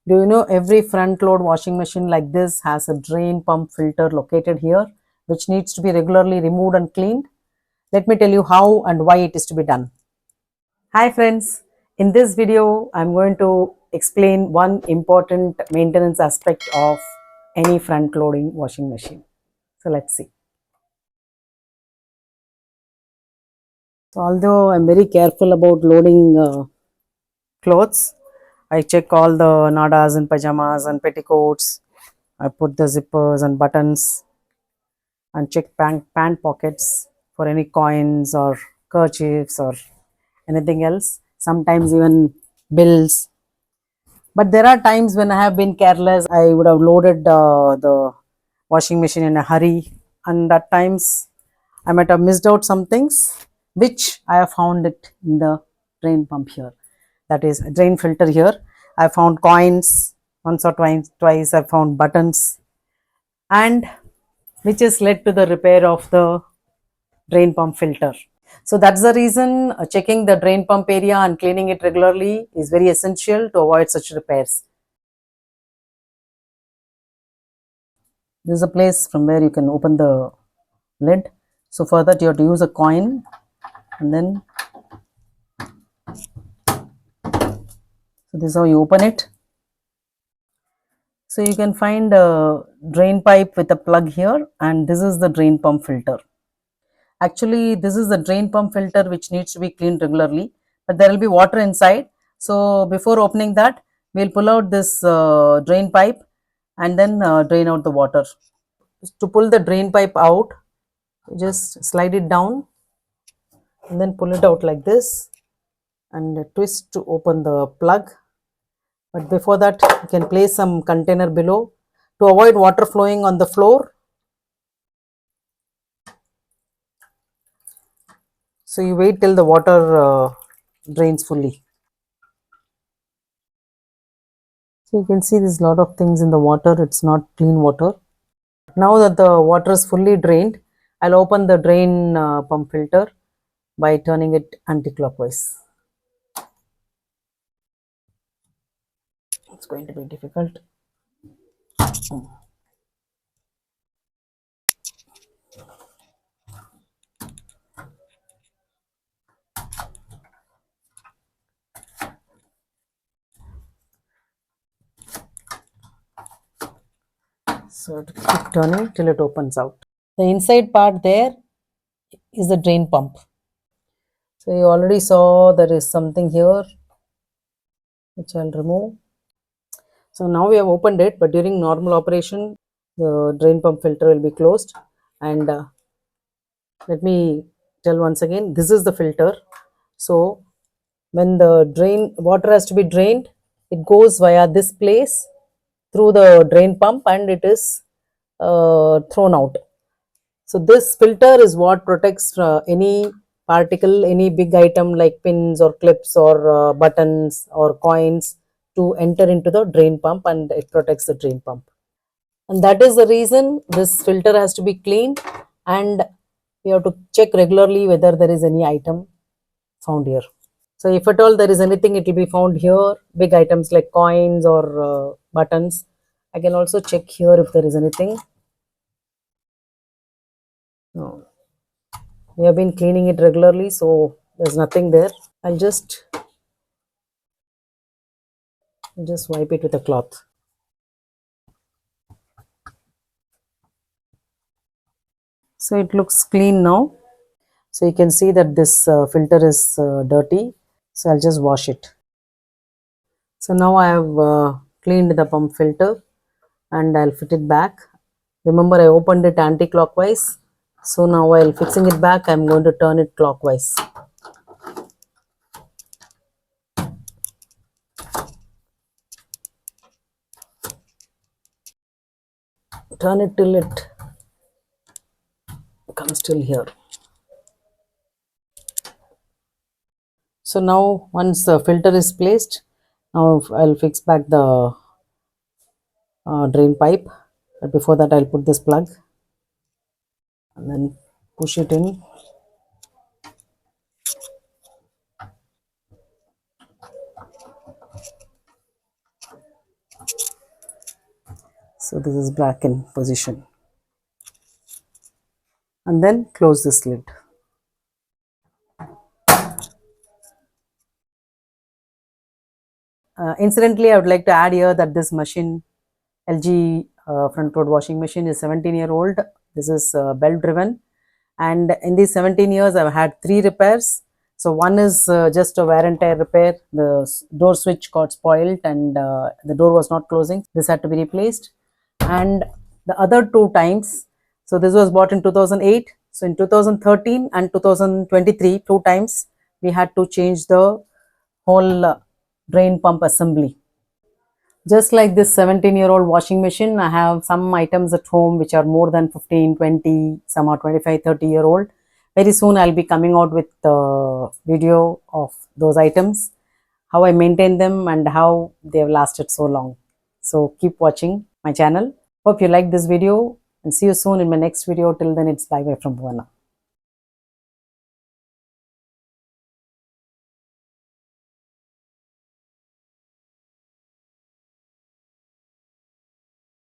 Do you know every front load washing machine like this has a drain pump filter located here, which needs to be regularly removed and cleaned? Let me tell you how and why it is to be done. Hi friends, in this video I'm going to explain one important maintenance aspect of any front loading washing machine. So let's see. So although I'm very careful about loading clothes, I check all the nadas and pajamas and petticoats. I put the zippers and buttons and check pant pockets for any coins or kerchiefs or anything else. Sometimes even bills. But there are times when I have been careless. I would have loaded the washing machine in a hurry, and at times I might have missed out some things which I have found it in the drain pump here. That is drain filter here. I found coins once or twice. I found buttons, and which has led to the repair of the drain pump filter. So that's the reason checking the drain pump area and cleaning it regularly is very essential to avoid such repairs. This is a place from where you can open the lid. So for that you have to use a coin, and then so this is how you open it. So you can find a drain pipe with a plug here, and this is the drain pump filter. Actually, this is the drain pump filter which needs to be cleaned regularly, but there will be water inside. So before opening that, we'll pull out this drain pipe and then drain out the water. To pull the drain pipe out, just slide it down and then pull it out like this and twist to open the plug. But before that, you can place some container below to avoid water flowing on the floor. So you wait till the water drains fully. So you can see there's a lot of things in the water. It's not clean water. Now that the water is fully drained, I'll open the drain pump filter by turning it anti-clockwise. It's going to be difficult. So to keep turning till it opens out. The inside part there is the drain pump. So you already saw there is something here which I'll remove. So now we have opened it, but during normal operation, the drain pump filter will be closed. And let me tell once again, this is the filter. So when the drain water has to be drained, it goes via this place through the drain pump and it is thrown out. So this filter is what protects any particle, any big item like pins or clips or buttons or coins to enter into the drain pump, and it protects the drain pump. And that is the reason this filter has to be cleaned, and we have to check regularly whether there is any item found here. So if at all there is anything, it will be found here, big items like coins or buttons. I can also check here if there is anything. No. We have been cleaning it regularly, so there's nothing there. I'll just wipe it with a cloth. So it looks clean now. So you can see that this filter is dirty. So I'll just wash it. So now I have cleaned the pump filter and I'll fit it back. Remember, I opened it anti-clockwise. So now while fixing it back, I'm going to turn it clockwise. Turn it till it comes till here. So now once the filter is placed, now I'll fix back the drain pipe. But before that, I'll put this plug and then push it in. So this is back in position, and then close this lid. Incidentally, I would like to add here that this machine, LG front load washing machine, is 17-year-old. This is belt driven, and in these 17 years I've had 3 repairs. So one is just a wear and tear repair. The door switch got spoiled and the door was not closing. This had to be replaced. And the other 2 times, so this was bought in 2008. So in 2013 and 2023, 2 times we had to change the whole drain pump assembly. Just like this 17-year-old washing machine, I have some items at home which are more than 15, 20, some are 25, 30-year-old. Very soon I'll be coming out with a video of those items, how I maintain them and how they have lasted so long. So keep watching my channel. Hope you like this video and see you soon in my next video. Till then, it's bye bye from Bhuvana.